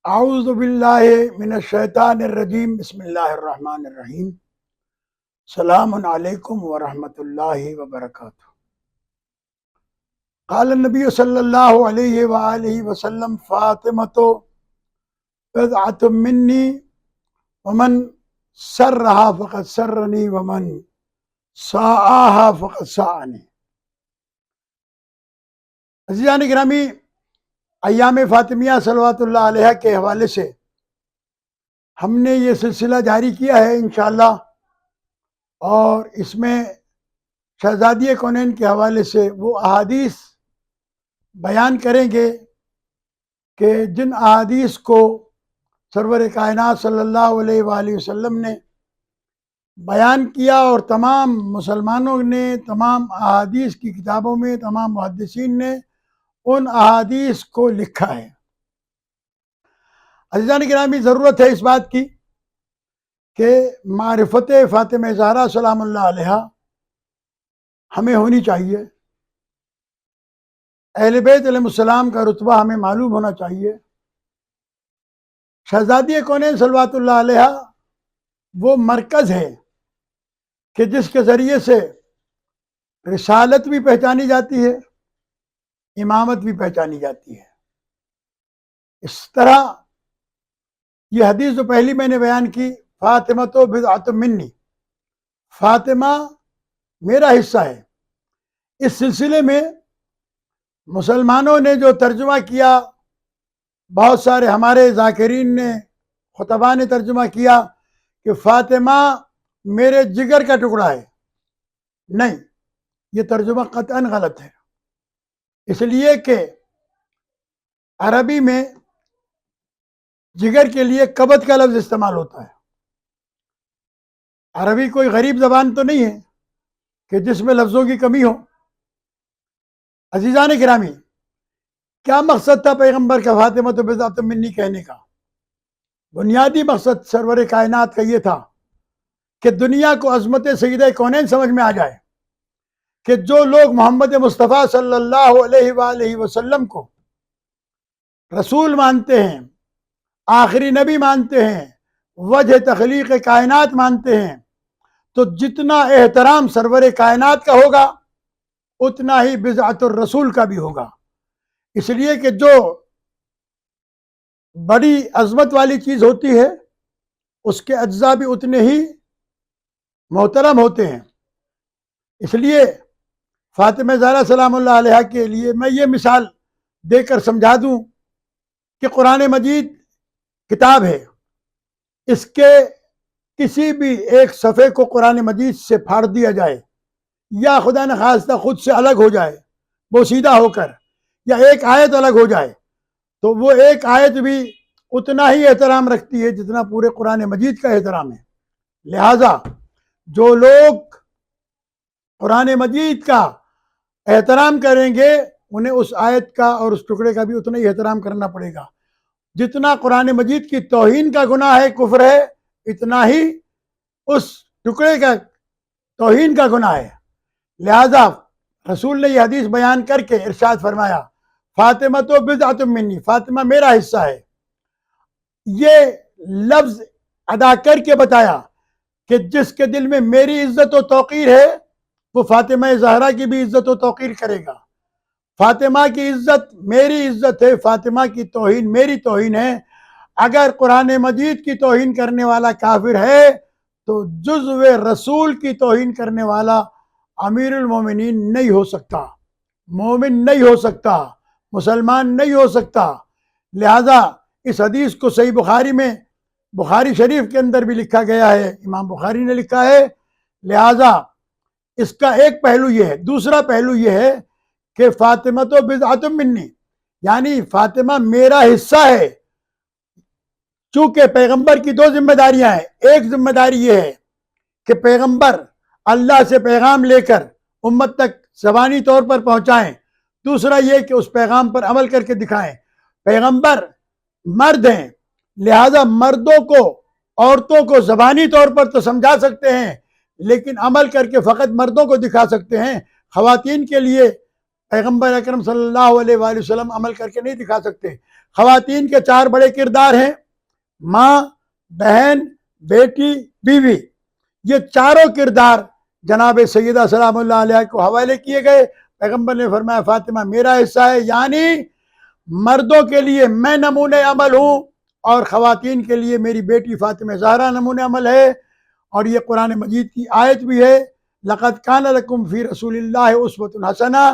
اعوذ باللہ من الشیطان الرجیم بسم اللہ الرحمن الرحیم السلام علیکم ورحمۃ اللہ وبرکاتہ۔ قال النبی صلی اللہ علیہ وآلہ وسلم فاطمۃ بضعۃ منی ومن سرہا فقد سرنی ومن ساءہا فقد ساءنی۔ عزیزان گرامی، ایام فاطمیہ صلوات اللہ علیہ کے حوالے سے ہم نے یہ سلسلہ جاری کیا ہے انشاءاللہ، اور اس میں شہزادی کونین کے حوالے سے وہ احادیث بیان کریں گے کہ جن احادیث کو سرور کائنات صلی اللہ علیہ وآلہ وسلم نے بیان کیا، اور تمام مسلمانوں نے تمام احادیث کی کتابوں میں تمام محدثین نے ان احادیث کو لکھا ہے۔ عزیزان گرامی، ضرورت ہے اس بات کی کہ معرفت فاطمہ زہرا سلام اللہ علیہا ہمیں ہونی چاہیے، اہل بیت علیہ السلام کا رتبہ ہمیں معلوم ہونا چاہیے۔ شہزادی کونین صلوات اللہ علیہا وہ مرکز ہے کہ جس کے ذریعے سے رسالت بھی پہچانی جاتی ہے، امامت بھی پہچانی جاتی ہے۔ اس طرح یہ حدیث جو پہلی میں نے بیان کی، فاطمہ تو بضعۃ منی، فاطمہ میرا حصہ ہے، اس سلسلے میں مسلمانوں نے جو ترجمہ کیا، بہت سارے ہمارے ذاکرین نے، خطباء نے ترجمہ کیا کہ فاطمہ میرے جگر کا ٹکڑا ہے۔ نہیں، یہ ترجمہ قطعاً غلط ہے، اس لیے کہ عربی میں جگر کے لیے قبض کا لفظ استعمال ہوتا ہے۔ عربی کوئی غریب زبان تو نہیں ہے کہ جس میں لفظوں کی کمی ہو۔ عزیزان گرامی، کیا مقصد تھا پیغمبر کا فاطمہ تو بضعۃ منی کہنے کا؟ بنیادی مقصد سرور کائنات کا یہ تھا کہ دنیا کو عظمت سیدہ کونین سمجھ میں آ جائے کہ جو لوگ محمد مصطفیٰ صلی اللہ علیہ وآلہ وسلم کو رسول مانتے ہیں، آخری نبی مانتے ہیں، وجہ تخلیق کائنات مانتے ہیں، تو جتنا احترام سرور کائنات کا ہوگا اتنا ہی بضعۃ الرسول کا بھی ہوگا۔ اس لیے کہ جو بڑی عظمت والی چیز ہوتی ہے اس کے اجزاء بھی اتنے ہی محترم ہوتے ہیں۔ اس لیے فاطمہ زہرا سلام اللہ علیہ کے لیے میں یہ مثال دے کر سمجھا دوں کہ قرآن مجید کتاب ہے، اس کے کسی بھی ایک صفحے کو قرآن مجید سے پھاڑ دیا جائے، یا خدا نخواستہ خود سے الگ ہو جائے بوسیدہ ہو کر، یا ایک آیت الگ ہو جائے، تو وہ ایک آیت بھی اتنا ہی احترام رکھتی ہے جتنا پورے قرآن مجید کا احترام ہے۔ لہٰذا جو لوگ قرآن مجید کا احترام کریں گے انہیں اس آیت کا اور اس ٹکڑے کا بھی اتنا ہی احترام کرنا پڑے گا۔ جتنا قرآن مجید کی توہین کا گناہ ہے، کفر ہے، اتنا ہی اس ٹکڑے کا توہین کا گناہ ہے۔ لہذا رسول نے یہ حدیث بیان کر کے ارشاد فرمایا، فاطمہ تو بضعۃ منی، فاطمہ میرا حصہ ہے۔ یہ لفظ ادا کر کے بتایا کہ جس کے دل میں میری عزت و توقیر ہے وہ فاطمہ زہرا کی بھی عزت و توقیر کرے گا۔ فاطمہ کی عزت میری عزت ہے، فاطمہ کی توہین میری توہین ہے۔ اگر قرآن مجید کی توہین کرنے والا کافر ہے تو جزو رسول کی توہین کرنے والا امیر المومنین نہیں ہو سکتا، مومن نہیں ہو سکتا، مسلمان نہیں ہو سکتا۔ لہذا اس حدیث کو صحیح بخاری میں، بخاری شریف کے اندر بھی لکھا گیا ہے، امام بخاری نے لکھا ہے۔ لہذا اس کا ایک پہلو یہ ہے۔ دوسرا پہلو یہ ہے کہ فاطمہ تو بضعۃ منی، یعنی فاطمہ میرا حصہ ہے۔ چونکہ پیغمبر کی دو ذمہ داریاں ہیں، ایک ذمہ داری یہ ہے کہ پیغمبر اللہ سے پیغام لے کر امت تک زبانی طور پر پہنچائیں، دوسرا یہ کہ اس پیغام پر عمل کر کے دکھائیں۔ پیغمبر مرد ہیں، لہذا مردوں کو، عورتوں کو زبانی طور پر تو سمجھا سکتے ہیں لیکن عمل کر کے فقط مردوں کو دکھا سکتے ہیں۔ خواتین کے لیے پیغمبر اکرم صلی اللہ علیہ وآلہ وسلم عمل کر کے نہیں دکھا سکتے۔ خواتین کے 4 بڑے کردار ہیں: ماں، بہن، بیٹی، بیوی۔ یہ چاروں کردار جناب سیدہ سلام اللہ علیہ کو حوالے کیے گئے۔ پیغمبر نے فرمایا فاطمہ میرا حصہ ہے، یعنی مردوں کے لیے میں نمونۂ عمل ہوں اور خواتین کے لیے میری بیٹی فاطمہ زہرا نمونۂ عمل ہے۔ اور یہ قرآن مجید کی آیت بھی ہے، لقد کان لکم فی رسول اللہ اسوۃ حسنہ،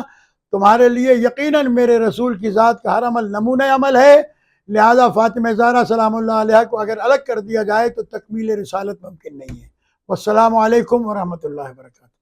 تمہارے لیے یقیناً میرے رسول کی ذات کا ہر عمل نمونۂ عمل ہے۔ لہذا فاطمہ زہرا سلام اللہ علیہ کو اگر الگ کر دیا جائے تو تکمیل رسالت ممکن نہیں ہے۔ والسلام علیکم ورحمۃ اللہ وبرکاتہ۔